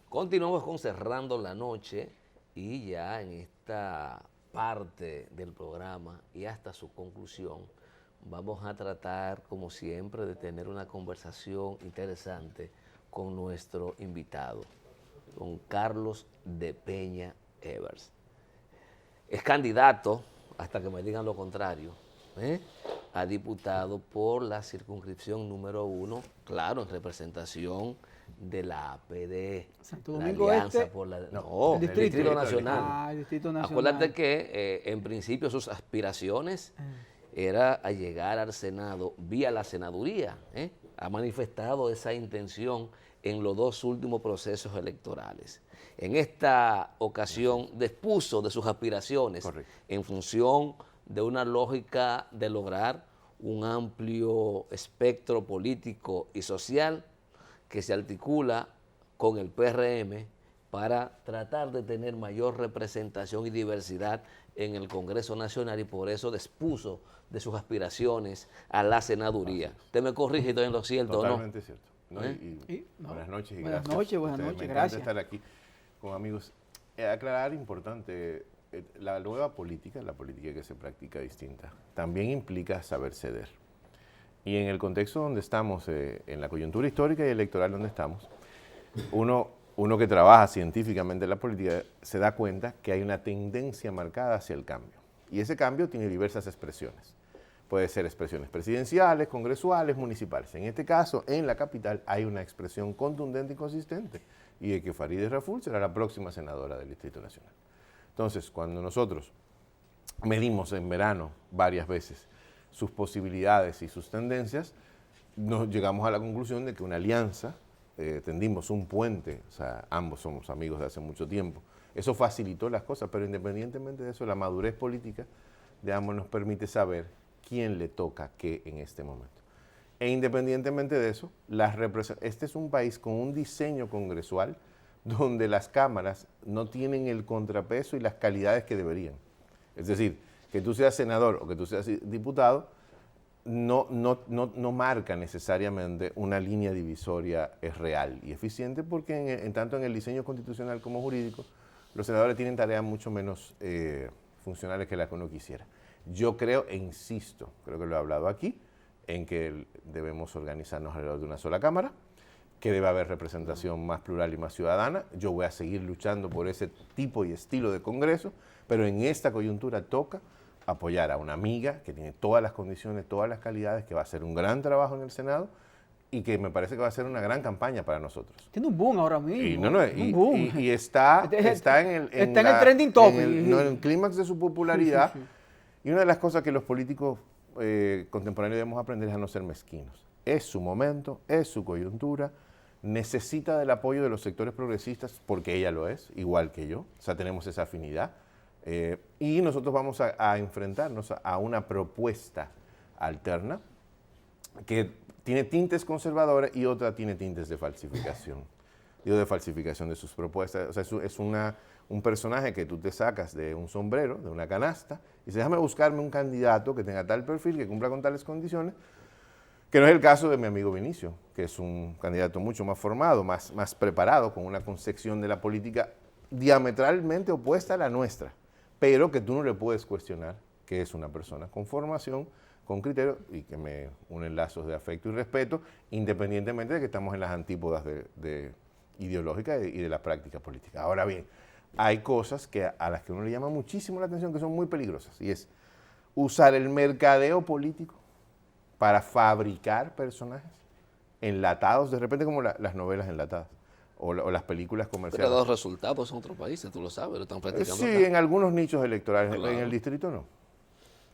Continuamos con Cerrando la Noche y ya en esta parte del programa y hasta su conclusión vamos a tratar, como siempre, de tener una conversación interesante con nuestro invitado, don Carlos de Peña Evers. Es candidato, hasta que me digan lo contrario, a diputado por la circunscripción número 1, claro, en representación de la APD, Santo la Domingo Alianza Este, por la... el No, el distrito. Distrito Nacional. Ah, el Distrito Nacional. Acuérdate que en principio sus aspiraciones era a llegar al Senado vía la senaduría. Ha manifestado esa intención en los dos últimos procesos electorales. En esta ocasión dispuso de sus aspiraciones. Correcto. En función de una lógica de lograr un amplio espectro político y social que se articula con el PRM para tratar de tener mayor representación y diversidad en el Congreso Nacional, y por eso dispuso de sus aspiraciones a la senaduría. Usted me corrige, estoy en lo cierto, ¿no? Totalmente cierto. ¿No? Buenas noches y gracias. Buenas noches, Me encanta gracias. estar aquí con amigos. Aclarar, importante, la nueva política, la política que se practica distinta, también implica saber ceder. Y en el contexto donde estamos, en la coyuntura histórica y electoral donde estamos, uno que trabaja científicamente en la política se da cuenta que hay una tendencia marcada hacia el cambio. Y ese cambio tiene diversas expresiones. Puede ser expresiones presidenciales, congresuales, municipales. En este caso, en la capital, hay una expresión contundente y consistente, y de que Farideh Raful será la próxima senadora del Distrito Nacional. Entonces, cuando nosotros medimos en verano varias veces sus posibilidades y sus tendencias, nos llegamos a la conclusión de que una alianza, tendimos un puente, o sea, ambos somos amigos de hace mucho tiempo, eso facilitó las cosas, pero independientemente de eso, la madurez política de ambos nos permite saber quién le toca qué en este momento. E independientemente de eso, este es un país con un diseño congresual donde las cámaras no tienen el contrapeso y las calidades que deberían. Es decir, que tú seas senador o que tú seas diputado, no marca necesariamente una línea divisoria real y eficiente, porque tanto en el diseño constitucional como jurídico, los senadores tienen tareas mucho menos funcionales que las que uno quisiera. Yo creo, e insisto, creo que lo he hablado aquí, en que debemos organizarnos alrededor de una sola Cámara, que debe haber representación más plural y más ciudadana. Yo voy a seguir luchando por ese tipo y estilo de Congreso, pero en esta coyuntura toca apoyar a una amiga que tiene todas las condiciones, todas las calidades, que va a hacer un gran trabajo en el Senado y que me parece que va a ser una gran campaña para nosotros. Tiene un boom ahora mismo. Y está en el trending topic. En el clímax de su popularidad. Sí. Y una de las cosas que los políticos contemporáneos debemos aprender es a no ser mezquinos. Es su momento, es su coyuntura, necesita del apoyo de los sectores progresistas, porque ella lo es, igual que yo, o sea, tenemos esa afinidad, y nosotros vamos a enfrentarnos a una propuesta alterna que tiene tintes conservadores y otra tiene tintes de falsificación. Digo, de falsificación de sus propuestas. O sea, es un personaje que tú te sacas de un sombrero, de una canasta, y dices, déjame buscarme un candidato que tenga tal perfil, que cumpla con tales condiciones, que no es el caso de mi amigo Vinicio, que es un candidato mucho más formado, más preparado, con una concepción de la política diametralmente opuesta a la nuestra, pero que tú no le puedes cuestionar que es una persona con formación, con criterio, y que me unen lazos de afecto y respeto, independientemente de que estamos en las antípodas de ideológica y de la práctica política. Ahora bien, hay cosas a las que uno le llama muchísimo la atención, que son muy peligrosas, y es usar el mercadeo político para fabricar personajes enlatados, de repente como las novelas enlatadas, o las películas comerciales. Pero ha dado resultados en otros países, tú lo sabes, lo están practicando. Sí, acá. En algunos nichos electorales, claro. En el distrito no.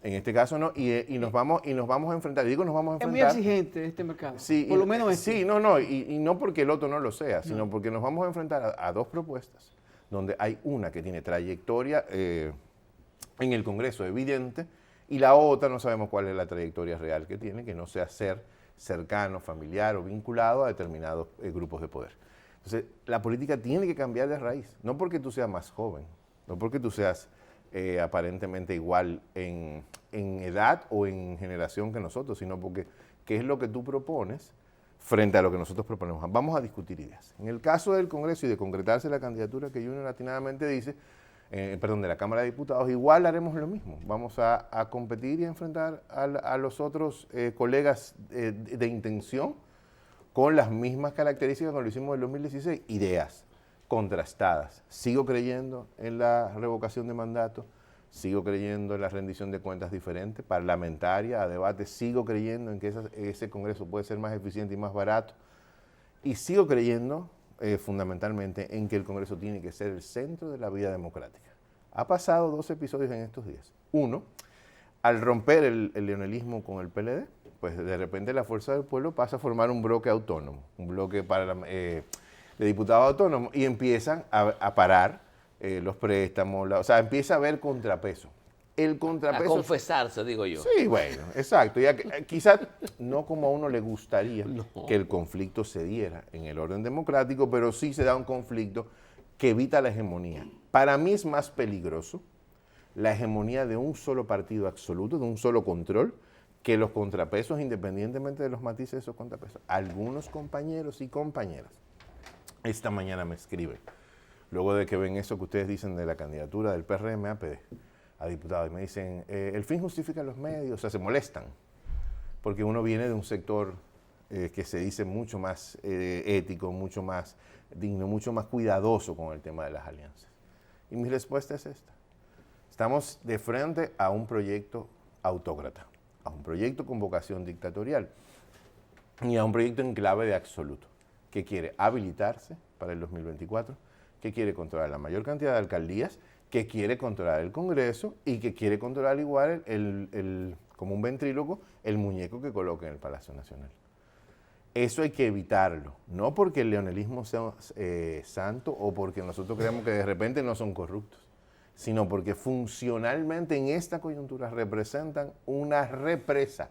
En este caso no, y nos vamos a enfrentar. Digo, nos vamos a enfrentar. Es muy exigente este mercado. Sí, por lo menos sí, y no porque el otro no lo sea, sino porque nos vamos a enfrentar a dos propuestas, donde hay una que tiene trayectoria en el Congreso evidente, y la otra no sabemos cuál es la trayectoria real que tiene, que no sea ser cercano, familiar o vinculado a determinados grupos de poder. Entonces, la política tiene que cambiar de raíz, no porque tú seas más joven, no porque tú seas aparentemente igual en edad o en generación que nosotros, sino porque qué es lo que tú propones frente a lo que nosotros proponemos. Vamos a discutir ideas. En el caso del Congreso y de concretarse la candidatura que Junior atinadamente dice, de la Cámara de Diputados, igual haremos lo mismo. Vamos a competir y a enfrentar a los otros colegas de intención con las mismas características que lo hicimos en el 2016, ideas contrastadas. Sigo creyendo en la revocación de mandato, sigo creyendo en la rendición de cuentas diferente, parlamentaria, a debate, sigo creyendo en que ese Congreso puede ser más eficiente y más barato, y sigo creyendo fundamentalmente en que el Congreso tiene que ser el centro de la vida democrática. Ha pasado 2 episodios en estos días. Uno, al romper el leonelismo con el PLD, pues de repente la Fuerza del Pueblo pasa a formar un bloque autónomo, un bloque de diputados autónomos, y empiezan a parar los préstamos, o sea, empieza a haber contrapeso. El contrapeso... A confesarse, digo yo. Sí, bueno, exacto. Ya quizás no como a uno le gustaría que el conflicto se diera en el orden democrático, pero sí se da un conflicto que evita la hegemonía. Para mí es más peligroso la hegemonía de un solo partido absoluto, de un solo control, que los contrapesos, independientemente de los matices de esos contrapesos. Algunos compañeros y compañeras esta mañana me escriben, luego de que ven eso que ustedes dicen de la candidatura del PRM a diputado, y me dicen, el fin justifica los medios, o sea, se molestan, porque uno viene de un sector que se dice mucho más ético, mucho más digno, mucho más cuidadoso con el tema de las alianzas. Y mi respuesta es esta. Estamos de frente a un proyecto autócrata, a un proyecto con vocación dictatorial y a un proyecto en clave de absoluto, que quiere habilitarse para el 2024, que quiere controlar la mayor cantidad de alcaldías, que quiere controlar el Congreso y que quiere controlar igual como un ventríloco el muñeco que coloca en el Palacio Nacional. Eso hay que evitarlo, no porque el leonelismo sea santo o porque nosotros creamos que de repente no son corruptos, sino porque funcionalmente en esta coyuntura representan una represa.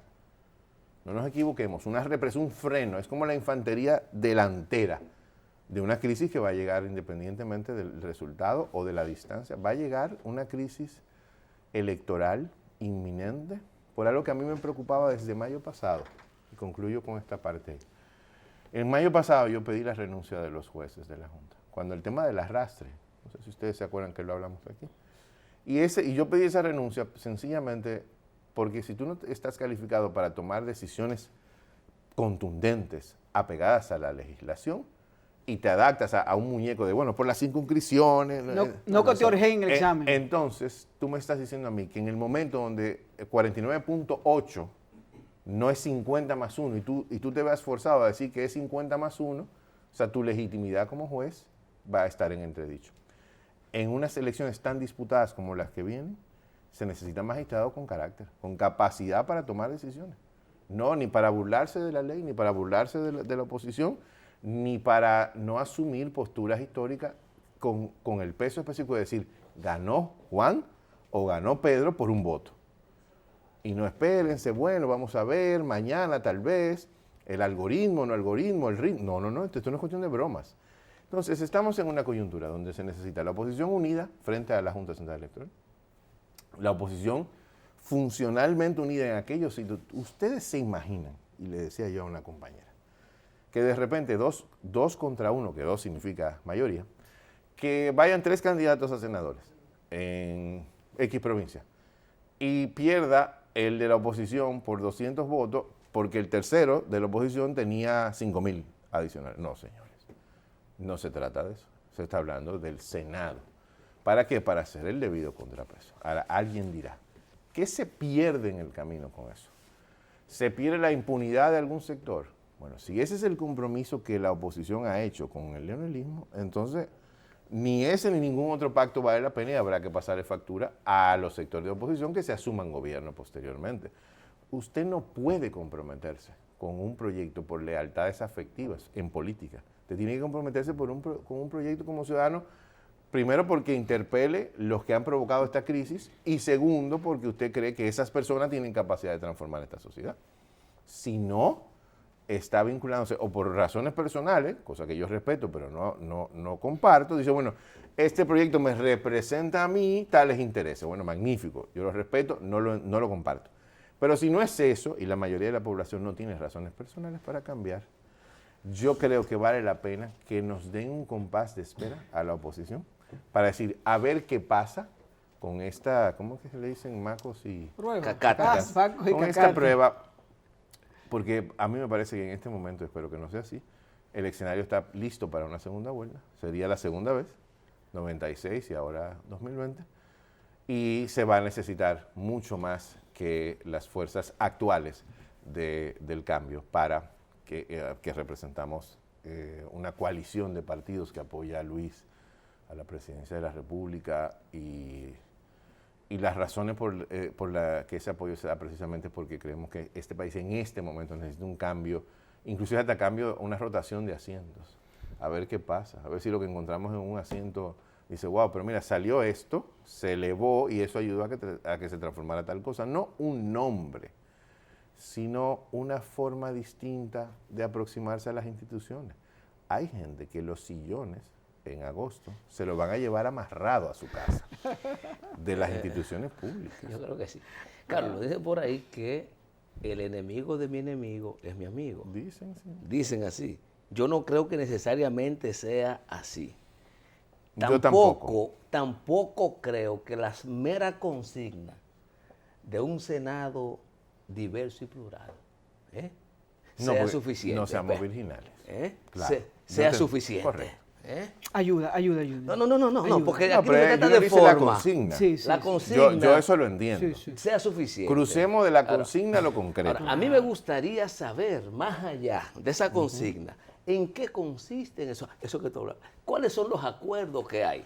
No nos equivoquemos, una represa, un freno, es como la infantería delantera de una crisis que va a llegar independientemente del resultado o de la distancia. Va a llegar una crisis electoral inminente por algo que a mí me preocupaba desde mayo pasado. Y concluyo con esta parte. En mayo pasado yo pedí la renuncia de los jueces de la Junta, cuando el tema del arrastre, no sé si ustedes se acuerdan que lo hablamos aquí, y yo pedí esa renuncia sencillamente porque si tú no estás calificado para tomar decisiones contundentes, apegadas a la legislación, y te adaptas a un muñeco de, bueno, por las circunscripciones... No que te orgeen el examen. Entonces, tú me estás diciendo a mí que en el momento donde 49.8 no es 50 más 1 y tú te vas forzado a decir que es 50 más 1, o sea, tu legitimidad como juez va a estar en entredicho. En unas elecciones tan disputadas como las que vienen, se necesita magistrado con carácter, con capacidad para tomar decisiones. No, ni para burlarse de la ley, ni para burlarse de la oposición, ni para no asumir posturas históricas con el peso específico de decir, ganó Juan o ganó Pedro por un voto. Y no espérense, bueno, vamos a ver, mañana tal vez, el algoritmo, no algoritmo, el ritmo. No, esto no es cuestión de bromas. Entonces, estamos en una coyuntura donde se necesita la oposición unida frente a la Junta Central Electoral. La oposición funcionalmente unida en aquellos sitios. Ustedes se imaginan, y le decía yo a una compañera, que de repente dos contra uno, que 2 significa mayoría, que vayan 3 candidatos a senadores en X provincia y pierda el de la oposición por 200 votos porque el tercero de la oposición tenía 5,000 adicionales. No, señores, no se trata de eso. Se está hablando del Senado. ¿Para qué? Para hacer el debido contrapeso. Ahora, alguien dirá, ¿qué se pierde en el camino con eso? ¿Se pierde la impunidad de algún sector? Bueno, si ese es el compromiso que la oposición ha hecho con el leonelismo, entonces ni ese ni ningún otro pacto vale la pena y habrá que pasarle factura a los sectores de oposición que se asuman gobierno posteriormente. Usted no puede comprometerse con un proyecto por lealtades afectivas en política. Usted tiene que comprometerse con un proyecto como ciudadano, primero porque interpele los que han provocado esta crisis y segundo porque usted cree que esas personas tienen capacidad de transformar esta sociedad. Si no está vinculándose o por razones personales, cosa que yo respeto pero no comparto, dice, bueno, este proyecto me representa a mí tales intereses. Bueno, magnífico, yo lo respeto, no lo comparto. Pero si no es eso, y la mayoría de la población no tiene razones personales para cambiar, yo creo que vale la pena que nos den un compás de espera a la oposición para decir, a ver qué pasa con esta, ¿cómo que se le dicen? Macos y Cacatas. con esta prueba, porque a mí me parece que en este momento, espero que no sea así, el escenario está listo para una segunda vuelta, sería la segunda vez, 96 y ahora 2020, y se va a necesitar mucho más que las fuerzas actuales del cambio para que representamos una coalición de partidos que apoya a Luis a la presidencia de la República y las razones por las que ese apoyo se da precisamente porque creemos que este país en este momento necesita un cambio, inclusive hasta cambio, una rotación de asientos, a ver qué pasa, a ver si lo que encontramos en un asiento dice, wow, pero mira, salió esto, se elevó y eso ayudó a que se transformara tal cosa, no un nombre, sino una forma distinta de aproximarse a las instituciones. Hay gente que los sillones en agosto se lo van a llevar amarrado a su casa de las instituciones públicas. Yo creo que sí. Carlos, dice por ahí que el enemigo de mi enemigo es mi amigo. Dicen, sí. Dicen así. Yo no creo que necesariamente sea así. Yo tampoco. Tampoco creo que las meras consignas de un Senado diverso y plural sea suficiente. No seamos virginales. Claro. Sea suficiente. Correcto. Ayuda. No, porque No, aquí pero no se yo trata le de hice la forma. consigna. Sí. La consigna Yo eso lo entiendo. Sí. sea suficiente. Crucemos de la consigna a lo concreto. Ahora, a mí me gustaría saber, más allá de esa consigna, ¿en qué consiste eso que tú hablas? ¿Cuáles son los acuerdos que hay?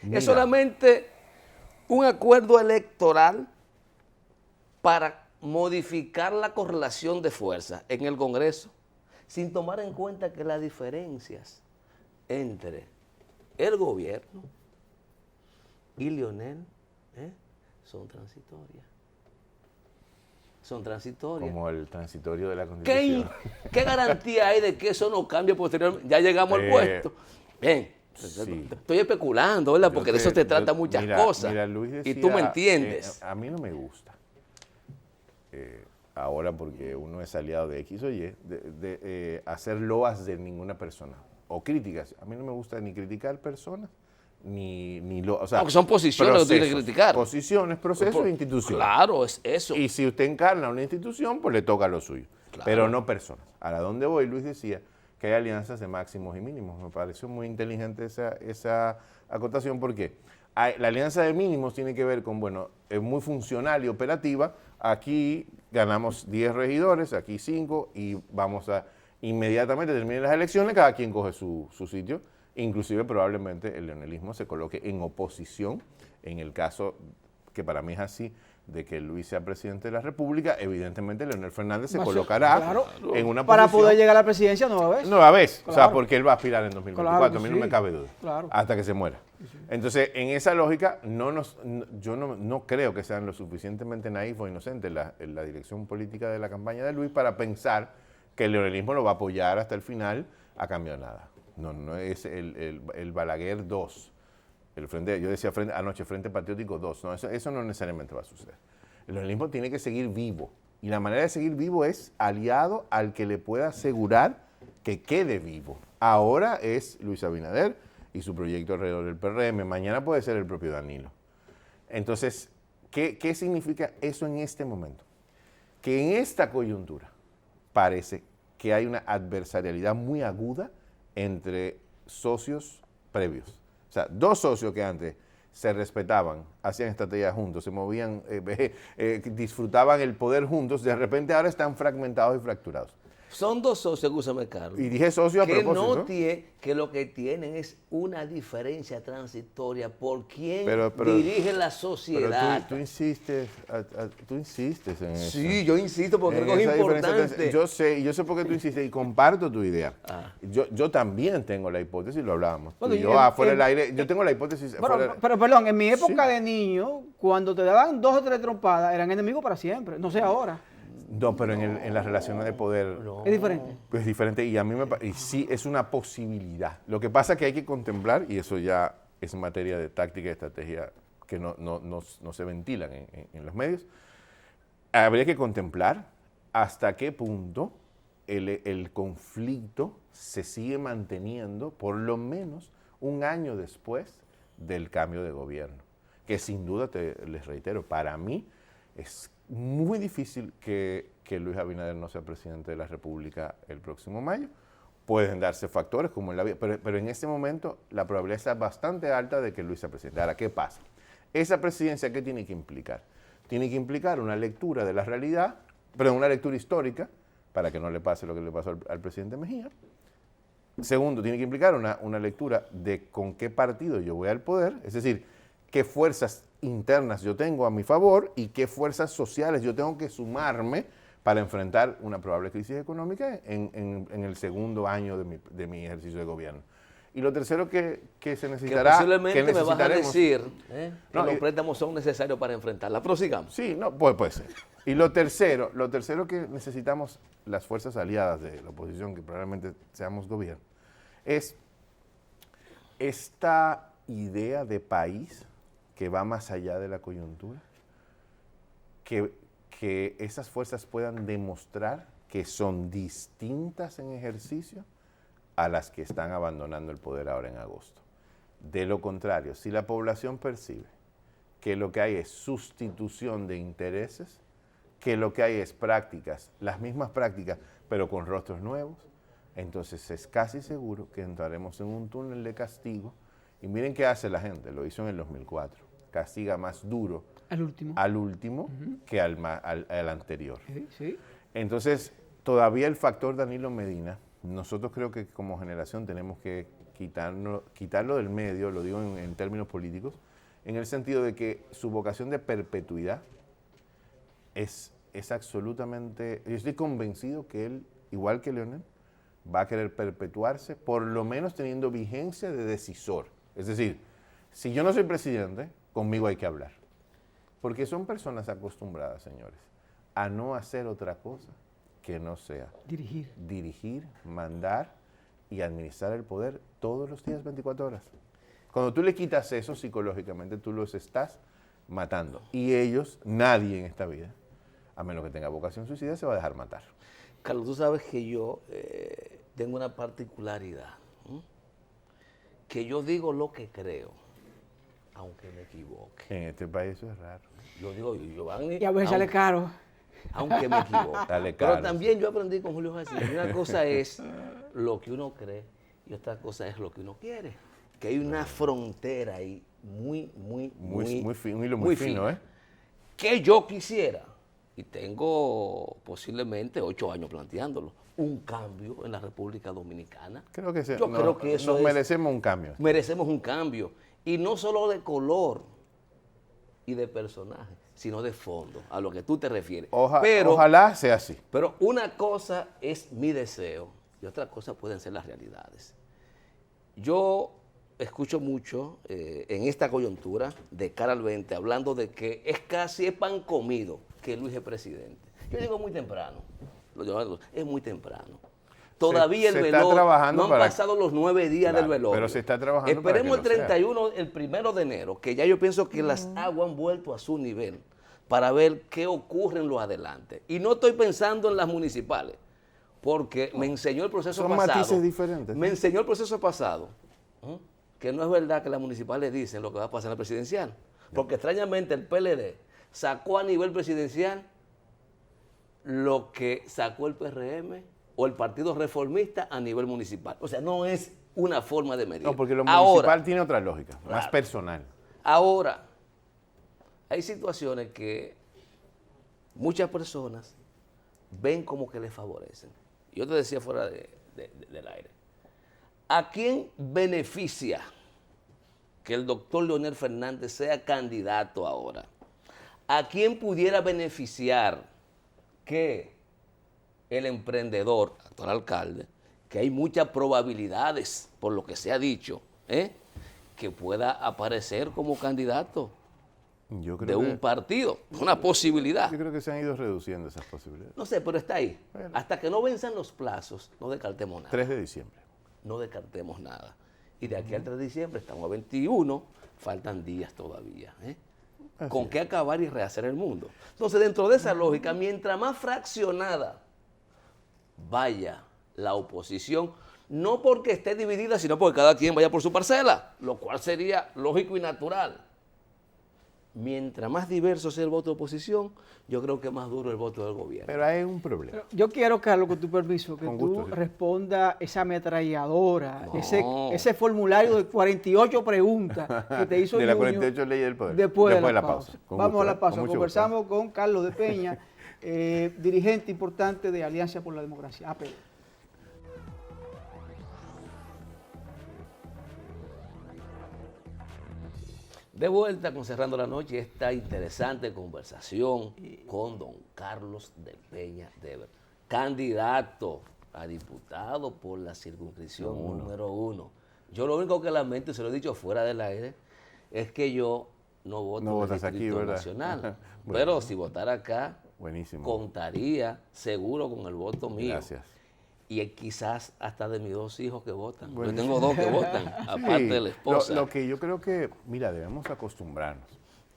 Mira. ¿Es solamente un acuerdo electoral para modificar la correlación de fuerzas en el Congreso, sin tomar en cuenta que las diferencias entre el gobierno y Leonel son transitorias? Son transitorias. Como el transitorio de la Constitución. ¿Qué garantía hay de que eso no cambie posteriormente? Ya llegamos al puesto. Bien, sí. estoy especulando, ¿verdad? Porque de eso se trata muchas cosas. Mira, Luis decía, y tú me entiendes. A mí no me gusta, ahora porque uno es aliado de X o Y, de hacer loas de ninguna persona o críticas. A mí no me gusta ni criticar personas, o sea, Porque son posiciones que tú tienes que criticar. Posiciones, procesos, instituciones. Claro, es eso. Y si usted encarna una institución, pues le toca lo suyo. Claro. Pero no personas. ¿A dónde voy? Luis decía que hay alianzas de máximos y mínimos. Me pareció muy inteligente esa acotación porque la alianza de mínimos tiene que ver con, bueno, es muy funcional y operativa. Aquí ganamos 10 regidores, aquí 5 y vamos a inmediatamente terminar las elecciones, cada quien coge su sitio. Inclusive probablemente el leonelismo se coloque en oposición, en el caso que para mí es así, de que Luis sea presidente de la República, evidentemente Leonel Fernández se colocará en una para posición, poder llegar a la presidencia nueva vez. nueva vez, Claro. o sea, porque él va a aspirar en 2024, Claro que a mí no me sí. cabe duda, Claro. hasta que se muera. Entonces, en esa lógica, yo no creo que sean lo suficientemente naif o inocentes la dirección política de la campaña de Luis para pensar que el leonelismo lo va a apoyar hasta el final a cambio de nada. No es el Balaguer 2. Yo decía anoche, Frente Patriótico 2. No, eso no necesariamente va a suceder. El leonelismo tiene que seguir vivo. Y la manera de seguir vivo es aliado al que le pueda asegurar que quede vivo. Ahora es Luis Abinader y su proyecto alrededor del PRM. Mañana puede ser el propio Danilo. Entonces, ¿qué significa eso en este momento? Que en esta coyuntura parece que hay una adversarialidad muy aguda entre socios previos. O sea, dos socios que antes se respetaban, hacían estrategias juntos, se movían, disfrutaban el poder juntos, de repente ahora están fragmentados y fracturados. Son dos socios, escúchame, Carlos. Y dije socios a que propósito. que lo que tienen es una diferencia transitoria por quién Pero- dirige la Pero sociedad. tú insistes en eso. Sí, yo insisto porque En creo que es esa diferencia, importante. yo sé por qué tú insistes y comparto tu idea. Ah. Yo también tengo la hipótesis, lo hablábamos. Bueno, Tú y yo, afuera del aire, yo tengo la hipótesis. Bueno, pero perdón, en mi época de niño, cuando te daban 2 o 3 trompadas, eran enemigos para siempre. No sé ahora. No, pero en las relaciones de poder Es diferente. es diferente y a mí y sí es una posibilidad. Lo que pasa es que hay que contemplar, y eso ya es materia de táctica y estrategia que no se ventilan en los medios, habría que contemplar hasta qué punto el conflicto se sigue manteniendo por lo menos un año después del cambio de gobierno. Que sin duda, les reitero, para mí es muy difícil que Luis Abinader no sea presidente de la República el próximo mayo. Pueden darse factores como en la vida, pero en este momento la probabilidad está bastante alta de que Luis sea presidente. Ahora, ¿qué pasa? Esa presidencia, ¿qué tiene que implicar? Tiene que implicar una lectura de la realidad, pero una lectura histórica, para que no le pase lo que le pasó al presidente Mejía. Segundo, tiene que implicar una lectura de con qué partido yo voy al poder, es decir, qué fuerzas internas yo tengo a mi favor y qué fuerzas sociales yo tengo que sumarme para enfrentar una probable crisis económica en el segundo año de mi ejercicio de gobierno. Y lo tercero que se necesitará... Que posiblemente me vas a decir que no, los préstamos son necesarios para enfrentarla. Prosigamos. Sí, no, puede ser. Y lo tercero que necesitamos las fuerzas aliadas de la oposición, que probablemente seamos gobierno, es esta idea de país que va más allá de la coyuntura, que esas fuerzas puedan demostrar que son distintas en ejercicio a las que están abandonando el poder ahora en agosto. De lo contrario, si la población percibe que lo que hay es sustitución de intereses, que lo que hay es prácticas, las mismas prácticas, pero con rostros nuevos, entonces es casi seguro que entraremos en un túnel de castigo. Y miren qué hace la gente, lo hizo en el 2004, castiga más duro al último que al anterior. Sí. Entonces, todavía el factor Danilo Medina, nosotros creo que como generación tenemos que quitarlo del medio, lo digo en términos políticos, en el sentido de que su vocación de perpetuidad es absolutamente... Yo estoy convencido que él, igual que Leonel, va a querer perpetuarse, por lo menos teniendo vigencia de decisor. Es decir, si yo no soy presidente, conmigo hay que hablar. Porque son personas acostumbradas, señores, a no hacer otra cosa que no sea dirigir, mandar y administrar el poder todos los días, 24 horas. Cuando tú le quitas eso, psicológicamente tú los estás matando. Y ellos, nadie en esta vida, a menos que tenga vocación suicida, se va a dejar matar. Carlos, tú sabes que yo tengo una particularidad, que yo digo lo que creo, aunque me equivoque. En este país eso es raro. Yo digo, Giovanni, Y a veces sale caro. aunque me equivoque. Dale caro. Pero también yo aprendí con Julio García, una cosa es lo que uno cree y otra cosa es lo que uno quiere. Que hay una frontera ahí muy fino, un hilo muy fino, ¿eh? Que yo quisiera, y tengo posiblemente 8 años planteándolo, un cambio en la República Dominicana. Creo que creo que eso merecemos un cambio. Merecemos un cambio. Y no solo de color y de personaje, sino de fondo, a lo que tú te refieres. Ojalá sea así. Pero una cosa es mi deseo y otra cosa pueden ser las realidades. Yo escucho mucho en esta coyuntura de cara al 20 hablando de que es pan comido que Luis es presidente. Yo digo muy temprano, es muy temprano. Todavía el velor, no han pasado los 9 días del velorio. Pero se está trabajando. Esperemos el 31, el 1 de enero, que ya yo pienso que las aguas han vuelto a su nivel para ver qué ocurre en lo adelante. Y no estoy pensando en las municipales, porque me enseñó el proceso pasado. Son matices diferentes. Me enseñó el proceso pasado, que no es verdad que las municipales dicen lo que va a pasar en la presidencial. Porque extrañamente el PLD sacó a nivel presidencial lo que sacó el PRM o el Partido Reformista a nivel municipal. O sea, no es una forma de medir. No, porque lo municipal tiene otra lógica, más personal. Ahora, hay situaciones que muchas personas ven como que les favorecen. Yo te decía fuera del aire. ¿A quién beneficia que el doctor Leonel Fernández sea candidato ahora? ¿A quién pudiera beneficiar que el emprendedor, actual alcalde, que hay muchas probabilidades, por lo que se ha dicho, que pueda aparecer como candidato de un partido? Una posibilidad. Yo creo que se han ido reduciendo esas posibilidades. No sé, pero está ahí. Bueno. Hasta que no venzan los plazos, no descartemos nada. 3 de diciembre. No descartemos nada. Y de aquí al 3 de diciembre, estamos a 21, faltan días todavía. ¿Con qué acabar y rehacer el mundo? Entonces, dentro de esa lógica, mientras más fraccionada vaya la oposición, no porque esté dividida, sino porque cada quien vaya por su parcela, lo cual sería lógico y natural. Mientras más diverso sea el voto de oposición, yo creo que más duro el voto del gobierno. Pero hay un problema. Pero yo quiero, Carlos, con tu permiso, que Con tú gusto, sí. respondas esa ametralladora, No. ese formulario de 48 preguntas que te hizo De las Junior 48 leyes del poder. después de la pausa. Con Vamos gusto, a la pausa. con mucho Conversamos con Carlos de Peña, dirigente importante de Alianza por la Democracia, APD. De vuelta con Cerrando la Noche, esta interesante conversación con don Carlos de Peña Dever, candidato a diputado por la circunscripción número 1. Yo lo único que lamento, y se lo he dicho fuera del aire, es que yo no voto No en el votas aquí, Distrito ¿verdad? Nacional. Bueno. Pero si votara acá, Buenísimo. contaría seguro con el voto mío. Gracias. Y quizás hasta de mis 2 hijos que votan. Bueno. Yo tengo 2 que votan, aparte Sí, de la esposa. Lo que yo creo que, mira, debemos acostumbrarnos,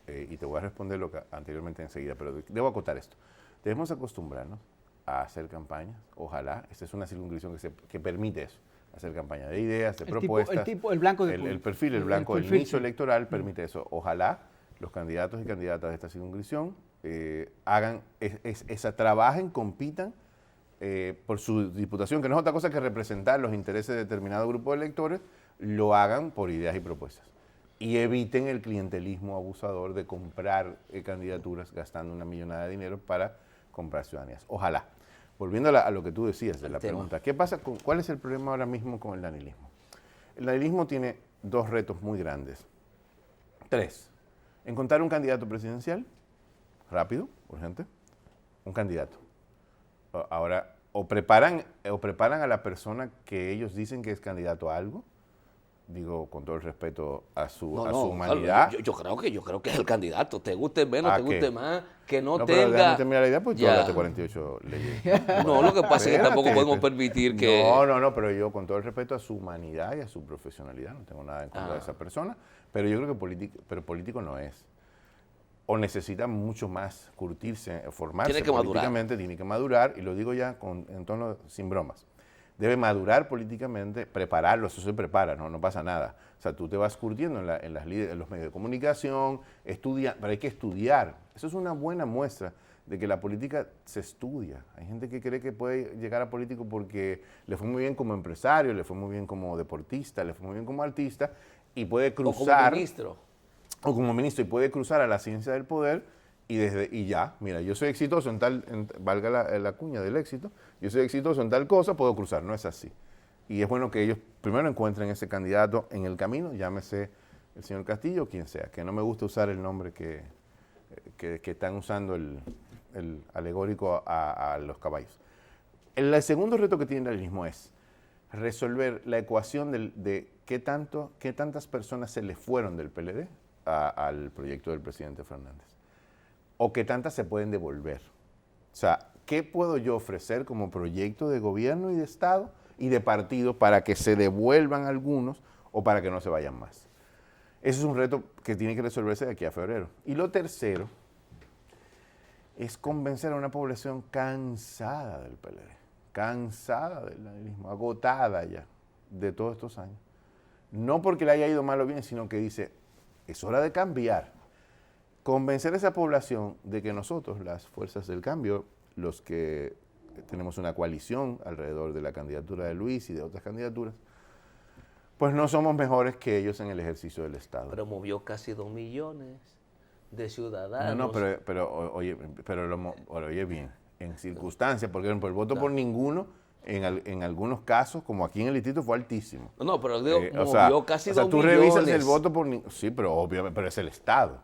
y te voy a responder lo que anteriormente enseguida, pero debo acotar esto. Debemos acostumbrarnos a hacer campañas, ojalá, esta es una circunscripción que permite eso, hacer campaña de ideas, de propuestas. El blanco de el perfil, el blanco, el perfil, nicho sí. electoral permite eso. Ojalá los candidatos y candidatas de esta circunscripción hagan trabajen, compitan por su diputación, que no es otra cosa que representar los intereses de determinado grupo de electores, lo hagan por ideas y propuestas. Y eviten el clientelismo abusador de comprar candidaturas gastando una millonada de dinero para comprar ciudadanías. Ojalá. Volviendo a lo que tú decías de la pregunta, ¿qué pasa cuál es el problema ahora mismo con el danilismo? El danilismo tiene 2 retos muy grandes. 3. Encontrar un candidato presidencial, rápido, urgente, un candidato. Ahora, o preparan a la persona que ellos dicen que es candidato a algo, digo con todo el respeto a su humanidad. Yo creo que es el candidato, te guste menos, ¿A te guste qué? más, que no No, pero tenga... déjame terminar la idea, pues tú Ya. hablaste 48 leyes. No, lo que pasa es que tampoco Espérate, podemos permitir que... No, pero yo con todo el respeto a su humanidad y a su profesionalidad, no tengo nada en contra de esa persona, pero yo creo que político no es. O necesita mucho más curtirse, formarse Tiene que madurar. políticamente, tiene que madurar, y lo digo ya en tono sin bromas. Debe madurar políticamente, prepararlo, eso se prepara, no pasa nada. O sea, tú te vas curtiendo en los medios de comunicación, pero hay que estudiar. Eso es una buena muestra de que la política se estudia. Hay gente que cree que puede llegar a político porque le fue muy bien como empresario, le fue muy bien como deportista, le fue muy bien como artista, y puede cruzar... O como ministro. O como ministro, y puede cruzar a la ciencia del poder y ya, mira, yo soy exitoso en tal, valga la cuña del éxito, yo soy exitoso en tal cosa, puedo cruzar, no es así. Y es bueno que ellos primero encuentren ese candidato en el camino, llámese el señor Castillo o quien sea, que no me gusta usar el nombre que están usando el alegórico a los caballos. El segundo reto que tiene el danilismo es resolver la ecuación de qué tantas personas se le fueron del PLD al proyecto del presidente Fernández, o qué tantas se pueden devolver. O sea, ¿qué puedo yo ofrecer como proyecto de gobierno y de Estado y de partido para que se devuelvan algunos o para que no se vayan más? Ese es un reto que tiene que resolverse de aquí a febrero. Y lo tercero es convencer a una población cansada del PLD, cansada del danilismo, agotada ya de todos estos años. No porque le haya ido mal o bien, sino que dice, es hora de cambiar. Convencer a esa población de que nosotros, las fuerzas del cambio, los que tenemos una coalición alrededor de la candidatura de Luis y de otras candidaturas, pues no somos mejores que ellos en el ejercicio del Estado. Pero movió casi 2 millones de ciudadanos. No, pero oye bien, en circunstancias, por ejemplo, el voto por ninguno, en algunos casos, como aquí en el distrito, fue altísimo. No, pero digo, O sea, movió casi 2 tú millones. revisas el voto por... Sí, pero obviamente, pero es el Estado.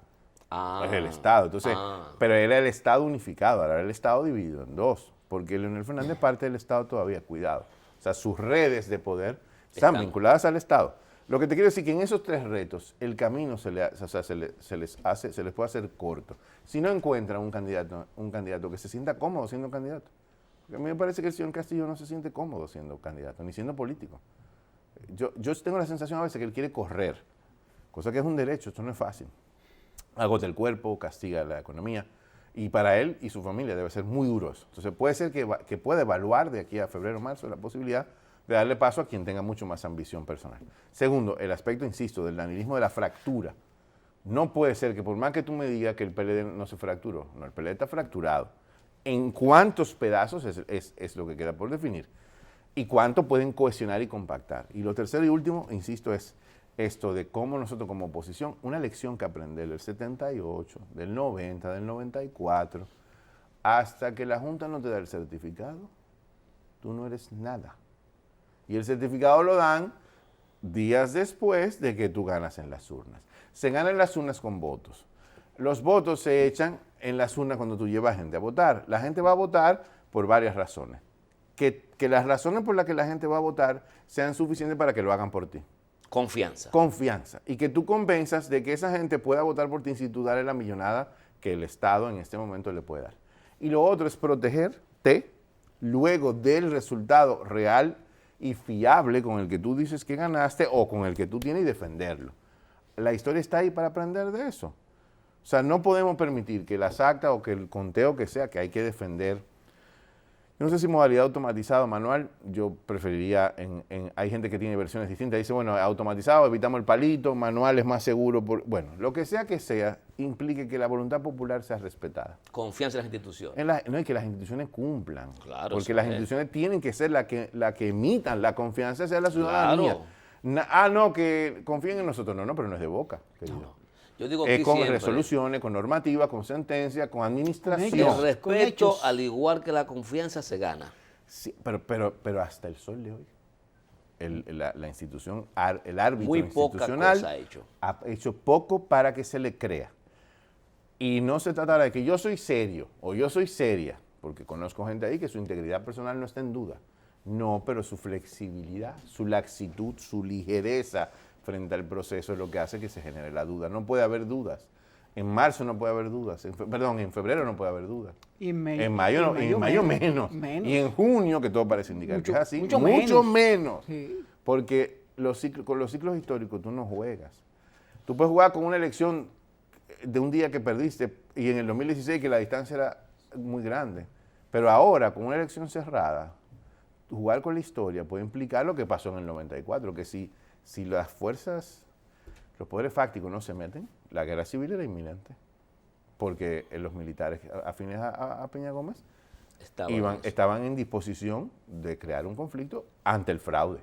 Es el Estado. Entonces, pero era el Estado unificado, ahora era el Estado dividido en 2, porque Leonel Fernández es parte del Estado todavía, cuidado. O sea, sus redes de poder están vinculadas al Estado. Lo que te quiero decir es que en esos 3 retos, el camino se les puede hacer corto. Si no encuentran un candidato que se sienta cómodo siendo candidato. Porque a mí me parece que el señor Castillo no se siente cómodo siendo candidato, ni siendo político. Yo tengo la sensación a veces que él quiere correr, cosa que es un derecho, esto no es fácil. Agota el cuerpo, castiga la economía. Y para él y su familia debe ser muy duro eso. Entonces puede ser que pueda evaluar de aquí a febrero o marzo la posibilidad de darle paso a quien tenga mucho más ambición personal. Segundo, el aspecto, insisto, del danilismo de la fractura. No puede ser que por más que tú me digas que el PLD no se fracturó, no, el PLD está fracturado. ¿En cuántos pedazos es lo que queda por definir? ¿Y cuánto pueden cohesionar y compactar? Y lo tercero y último, insisto, es esto de cómo nosotros como oposición, una lección que aprender del 78, del 90, del 94, hasta que la Junta no te da el certificado, tú no eres nada. Y el certificado lo dan días después de que tú ganas en las urnas. Se ganan en las urnas con votos. Los votos se echan en las urnas cuando tú llevas gente a votar. La gente va a votar por varias razones. Que las razones por las que la gente va a votar sean suficientes para que lo hagan por ti. Confianza. Confianza. Y que tú convenzas de que esa gente pueda votar por ti sin tú darle la millonada que el Estado en este momento le puede dar. Y lo otro es protegerte luego del resultado real y fiable con el que tú dices que ganaste o con el que tú tienes y defenderlo. La historia está ahí para aprender de eso. O sea, no podemos permitir que las actas o que el conteo que sea, que hay que defender. Yo no sé si modalidad automatizado o manual, yo preferiría, hay gente que tiene versiones distintas, dice, bueno, automatizado, evitamos el palito, manual es más seguro. Bueno, lo que sea, implique que la voluntad popular sea respetada. Confianza en las instituciones. No es que las instituciones cumplan, Claro, porque las instituciones tienen que ser la que emitan la confianza hacia la ciudadanía. Claro. No, que confíen en nosotros, no, pero no es de boca, querido. No. Yo digo aquí con siempre, resoluciones, con normativas, con sentencias, con administración. el respeto, al igual que la confianza, se gana. Sí, pero hasta el sol de hoy, la institución, el árbitro Muy poca institucional cosa ha hecho poco para que se le crea. Y no se trata de que yo soy serio o yo soy seria, porque conozco gente ahí que su integridad personal no está en duda. No, pero su flexibilidad, su laxitud, su ligereza frente al proceso es lo que hace que se genere la duda. No puede haber dudas. En marzo no puede haber dudas. En febrero no puede haber dudas. En mayo menos. Y en junio, que todo parece indicar que es así, mucho menos. Sí. Porque con los ciclos históricos tú no juegas. Tú puedes jugar con una elección de un día que perdiste y en el 2016 que la distancia era muy grande. Pero ahora, con una elección cerrada, jugar con la historia puede implicar lo que pasó en el 94, que si las fuerzas, los poderes fácticos no se meten, la guerra civil era inminente. Porque los militares afines a Peña Gómez estaban en disposición de crear un conflicto ante el fraude,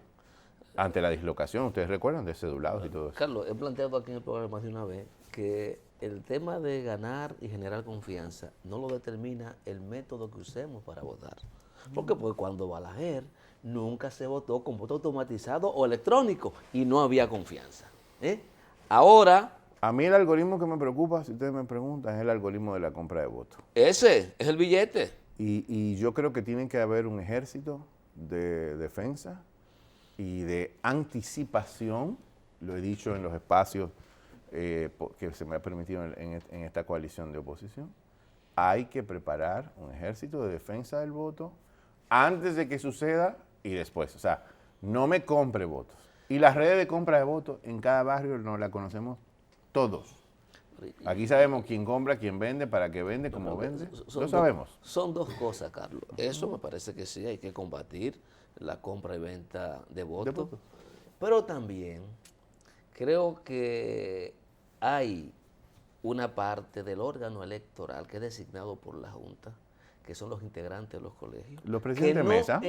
ante la dislocación. Ustedes recuerdan de cedulados y todo eso. Carlos, he planteado aquí en el programa más de una vez que el tema de ganar y generar confianza no lo determina el método que usemos para votar. Porque pues cuando Balaguer nunca se votó con voto automatizado o electrónico y no había confianza. Ahora... A mí el algoritmo que me preocupa, si ustedes me preguntan, es el algoritmo de la compra de votos. Ese es el billete. Y yo creo que tiene que haber un ejército de defensa y de anticipación, lo he dicho en los espacios que se me ha permitido en esta coalición de oposición. Hay que preparar un ejército de defensa del voto antes de que suceda y después. O sea, no me compre votos. Y las redes de compra de votos en cada barrio no la conocemos todos. Aquí sabemos quién compra, quién vende, para qué vende, cómo vende. Lo sabemos. Son dos cosas, Carlos. Eso me parece que sí, hay que combatir la compra y venta de votos. Pero también creo que hay una parte del órgano electoral que es designado por la Junta, que son los integrantes de los colegios. Los presidentes de mesa.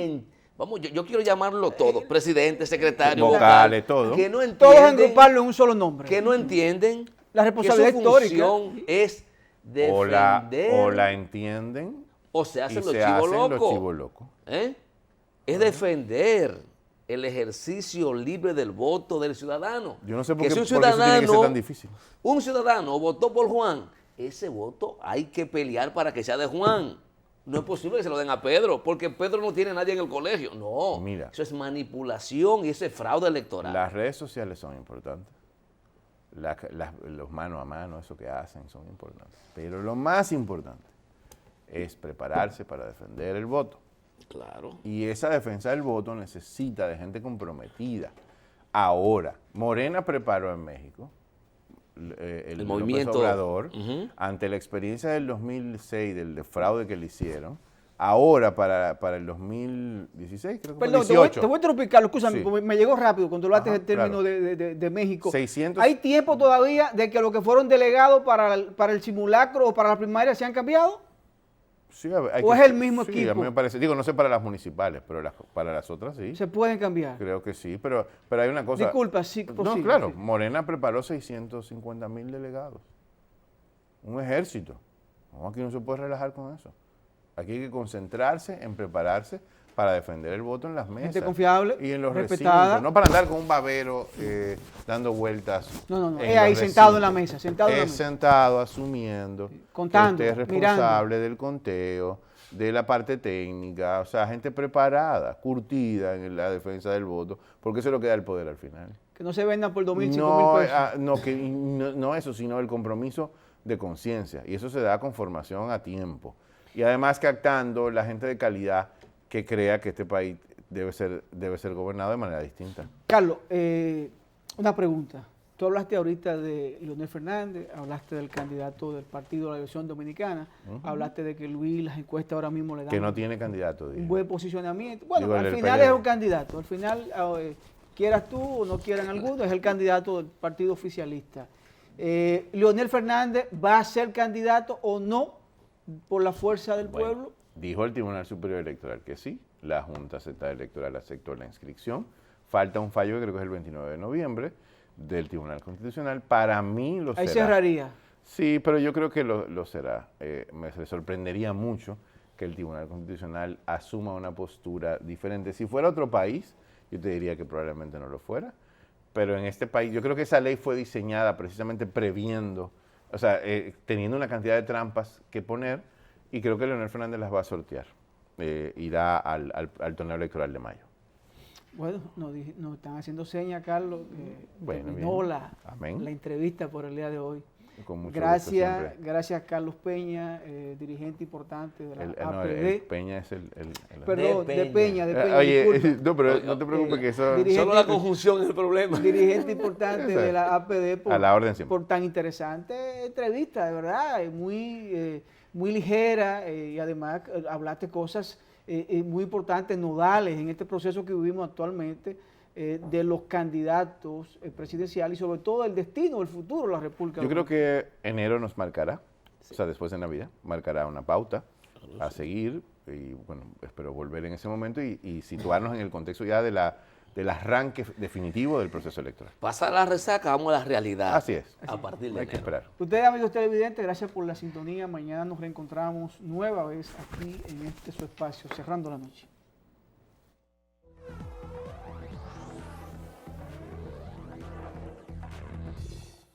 Yo quiero llamarlo todos, presidente, secretario, vocales, todo. Que no entienden, todos agruparlo en un solo nombre. Que no entienden la responsabilidad que su función es defender. O la entienden. O se hacen los chivos locos. Es defender el ejercicio libre del voto del ciudadano. Yo no sé por qué eso tiene que ser tan difícil. Un ciudadano votó por Juan, ese voto hay que pelear para que sea de Juan. No es posible que se lo den a Pedro, porque Pedro no tiene a nadie en el colegio. No, mira, eso es manipulación y ese es fraude electoral. Las redes sociales son importantes. Los mano a mano, eso que hacen, son importantes. Pero lo más importante es prepararse para defender el voto. Claro. Y esa defensa del voto necesita de gente comprometida. Ahora, Morena preparó en México el López movimiento Obrador, ante la experiencia del 2006, del fraude que le hicieron, ahora para el 2016, creo que Perdón, fue 18. te voy a interrumpir, Carlos, escúchame, Sí. porque me llegó rápido cuando hablaste Ajá, del término claro. de México. 600. ¿Hay tiempo todavía de que los que fueron delegados para el simulacro o para la primaria se han cambiado? Sí, hay ¿O que- es el mismo sí, equipo? a mí me parece, digo, no sé para las municipales, pero para las otras sí. Se pueden cambiar. Creo que sí, pero hay una cosa. Disculpa, sí, No, prosigue, claro, sí. Morena preparó 650,000 delegados. Un ejército. No, aquí no se puede relajar con eso. Aquí hay que concentrarse en prepararse para defender el voto en las mesas. Gente confiable, y en los respetada. recintos. No para andar con un babero dando vueltas. No. en Ahí los sentado en la recintos. mesa, sentado en la Es mesa. sentado, asumiendo. Contando, Que usted es mirando. responsable del conteo, de la parte técnica, o sea, gente preparada, curtida en la defensa del voto, porque eso es lo que da el poder al final. Que no se vendan por 2.000, 5.000 No, pesos. no eso, sino el compromiso de conciencia. Y eso se da con formación a tiempo. Y además captando la gente de calidad que crea que este país debe ser gobernado de manera distinta. Carlos, una pregunta. Tú hablaste ahorita de Leonel Fernández, hablaste del candidato del Partido de la Liberación Dominicana, hablaste de que Luis, las encuestas ahora mismo le dan Que no tiene candidato. un dije. buen posicionamiento. Bueno, Digo, al el final PLD. es un candidato. Al final, quieras tú o no quieran algunos, es el candidato del partido oficialista. ¿Leonel Fernández va a ser candidato o no por la fuerza del Bueno, pueblo? dijo el Tribunal Superior Electoral que sí, la Junta Central Electoral aceptó la inscripción. Falta un fallo que creo que es el 29 de noviembre del Tribunal Constitucional. Para mí lo Ahí será. cerraría. Sí, pero yo creo que lo será. Me sorprendería mucho que el Tribunal Constitucional asuma una postura diferente. Si fuera otro país, yo te diría que probablemente no lo fuera. Pero en este país, yo creo que esa ley fue diseñada precisamente previendo, o sea, teniendo una cantidad de trampas que poner, y creo que Leonel Fernández las va a sortear. Irá al torneo electoral de mayo. Bueno, nos están haciendo señas, Carlos. Bueno, Terminó bien. la Amén. entrevista por el día de hoy. Con mucho gusto siempre. Gracias Carlos Peña, dirigente importante de la No, APD. Peña es el Perdón, de Peña, Oye, disculpa. no, pero no te preocupes que eso... dirigente- Solo la conjunción es el problema. Dirigente importante de la APD A la orden siempre. por tan interesante entrevista, de verdad, muy ligera y además hablaste cosas muy importantes, nodales en este proceso que vivimos actualmente de los candidatos presidenciales y sobre todo el destino, el futuro de la República. Yo creo que enero nos marcará, o sea, después de Navidad, marcará una pauta a seguir y bueno, espero volver en ese momento y situarnos en el contexto ya del arranque definitivo del proceso electoral. Pasa la resaca, vamos a la realidad. Así es. A partir de Hay que enero. esperar. Ustedes, amigos televidentes, gracias por la sintonía. Mañana nos reencontramos nueva vez aquí en este su espacio, Cerrando la Noche.